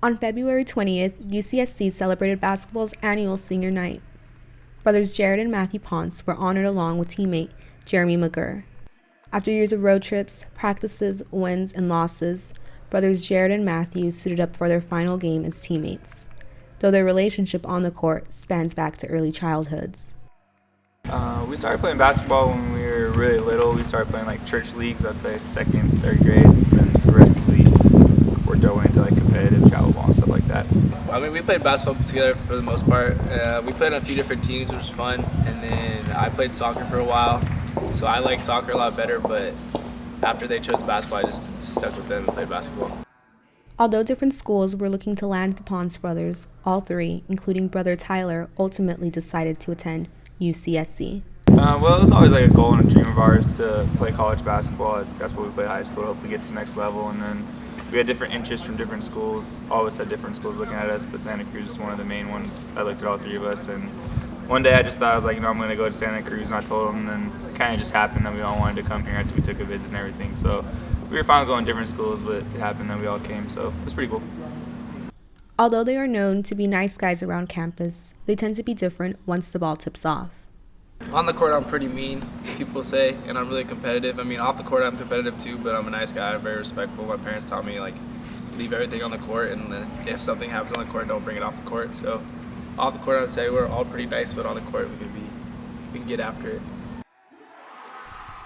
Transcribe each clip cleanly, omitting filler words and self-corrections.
On February 20th, UCSC celebrated basketball's annual senior night. Brothers Jared and Matthew Ponce were honored along with teammate Jeremy McGurr. After years of road trips, practices, wins, and losses, brothers Jared and Matthew suited up for their final game as teammates, though their relationship on the court spans back to early childhoods. We started playing basketball when we were really little. We started playing like church leagues, I'd say second, third grade, and then the rest of the league worked our way into like competitive travel ball and stuff like that. I mean, we played basketball together for the most part. We played on a few different teams, which was fun, and then I played soccer for a while, so I liked soccer a lot better, but after they chose basketball, I just stuck with them and played basketball. Although different schools were looking to land the Ponce brothers, all three, including brother Tyler, ultimately decided to attend UCSC. Well, it's always like a goal and a dream of ours to play college basketball. That's what we play high school, hopefully get to the next level. And then we had different interests from different schools. Always had different schools looking at us, but Santa Cruz is one of the main ones. I looked at all three of us, and one day I just thought, I was like, I'm going to go to Santa Cruz, and I told them, and then it kind of just happened that we all wanted to come here after we took a visit and everything. So we were fine going to different schools, but it happened that we all came, so it was pretty cool. Although they are known to be nice guys around campus, they tend to be different once the ball tips off. On the court, I'm pretty mean, people say, and I'm really competitive. I mean, off the court, I'm competitive too, but I'm a nice guy. I'm very respectful. My parents taught me, like, leave everything on the court, and then if something happens on the court, don't bring it off the court. So off the court, I would say we're all pretty nice, but on the court, we can get after it.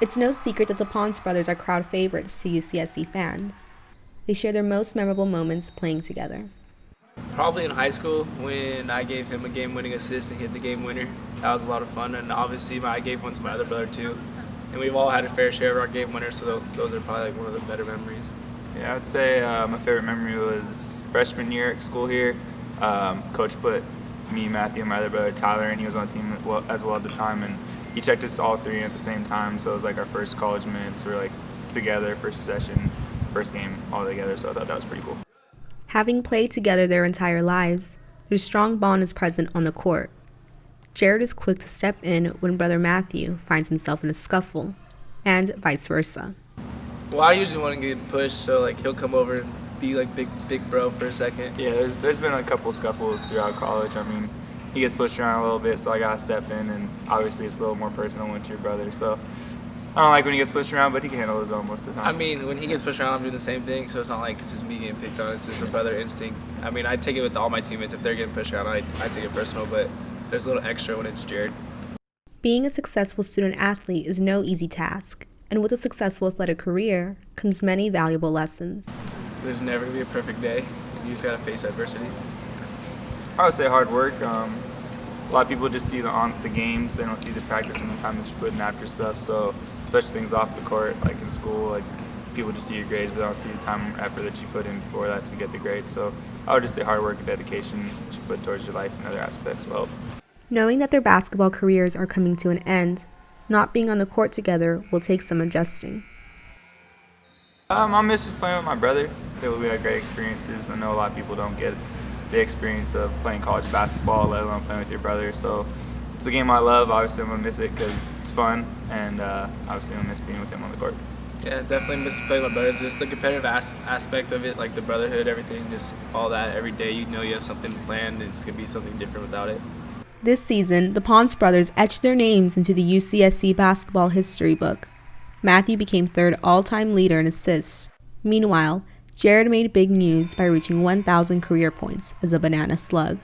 It's no secret that the Ponce brothers are crowd favorites to UCSC fans. They share their most memorable moments playing together. Probably in high school when I gave him a game-winning assist and hit the game winner. That was a lot of fun, and obviously I gave one to my other brother too. And we've all had a fair share of our game winners, so those are probably like one of the better memories. Yeah, I would say my favorite memory was freshman year at school here. Coach put me, Matthew, and my other brother Tyler, and he was on the team as well at the time, and he checked us all three at the same time. So it was like our first college minutes. We were like together, first session, first game all together. So I thought that was pretty cool. Having played together their entire lives, their strong bond is present on the court. Jared is quick to step in when brother Matthew finds himself in a scuffle, and vice versa. Well, I usually want to get pushed, so like he'll come over and be like big bro for a second. Yeah, there's been a couple scuffles throughout college. I mean, he gets pushed around a little bit, so I gotta step in, and obviously it's a little more personal when it's your brother. So I don't like when he gets pushed around, but he can handle his own most of the time. I mean, when he gets pushed around, I'm doing the same thing, so it's not like it's just me getting picked on. It's just a brother instinct. I mean, I take it with all my teammates. If they're getting pushed around, I take it personal, but there's a little extra when it's Jared. Being a successful student athlete is no easy task, and with a successful athletic career comes many valuable lessons. There's never going to be a perfect day, and you just got to face adversity. I would say hard work. A lot of people just see the games. They don't see the practice and the time that you put in after stuff. So especially things off the court, like in school, like people just see your grades, but they don't see the time and effort that you put in before that to get the grade. So I would just say hard work and dedication that you put towards your life and other aspects will help. Knowing that their basketball careers are coming to an end, not being on the court together will take some adjusting. I'll miss just playing with my brother. I feel we had great experiences. I know a lot of people don't get the experience of playing college basketball, let alone playing with your brother. So it's a game I love. Obviously, I'm going to miss it because it's fun, and obviously I'm going to miss being with him on the court. Yeah, definitely miss playing with my brothers. Just the competitive aspect of it, like the brotherhood, everything, just all that. Every day you know you have something planned, and it's going to be something different without it. This season, the Ponce brothers etched their names into the UCSC basketball history book. Matthew became third all-time leader in assists. Meanwhile, Jared made big news by reaching 1,000 career points as a banana slug.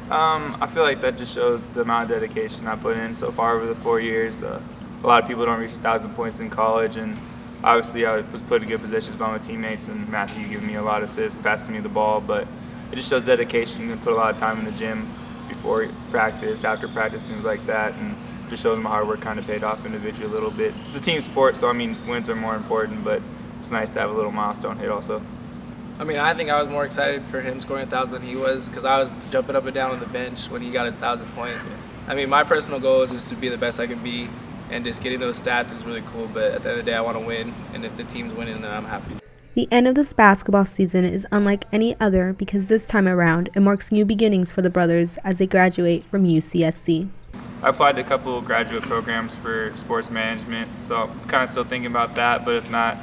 I feel like that just shows the amount of dedication I put in so far over the 4 years. A lot of people don't reach 1,000 points in college, and obviously I was put in good positions by my teammates, and Matthew giving me a lot of assists, passing me the ball, but it just shows dedication. You put a lot of time in the gym before practice, after practice, things like that, and just shows my hard work kind of paid off individually a little bit. It's a team sport, so I mean, wins are more important, but it's nice to have a little milestone hit also. I mean, I think I was more excited for him scoring 1,000 than he was because I was jumping up and down on the bench when he got his 1,000 point. I mean, my personal goal is just to be the best I can be, and just getting those stats is really cool, but at the end of the day, I want to win, and if the team's winning, then I'm happy. The end of this basketball season is unlike any other because this time around it marks new beginnings for the brothers as they graduate from UCSC. I applied to a couple of graduate programs for sports management, so I'm kind of still thinking about that, but if not,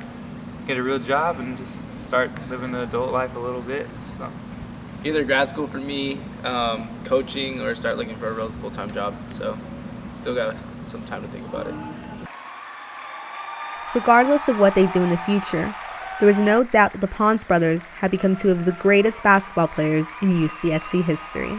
get a real job and just start living the adult life a little bit. So Either grad school for me, coaching, or start looking for a real full-time job. So still got some time to think about it. Regardless of what they do in the future, there is no doubt that the Ponce brothers have become two of the greatest basketball players in UCSC history.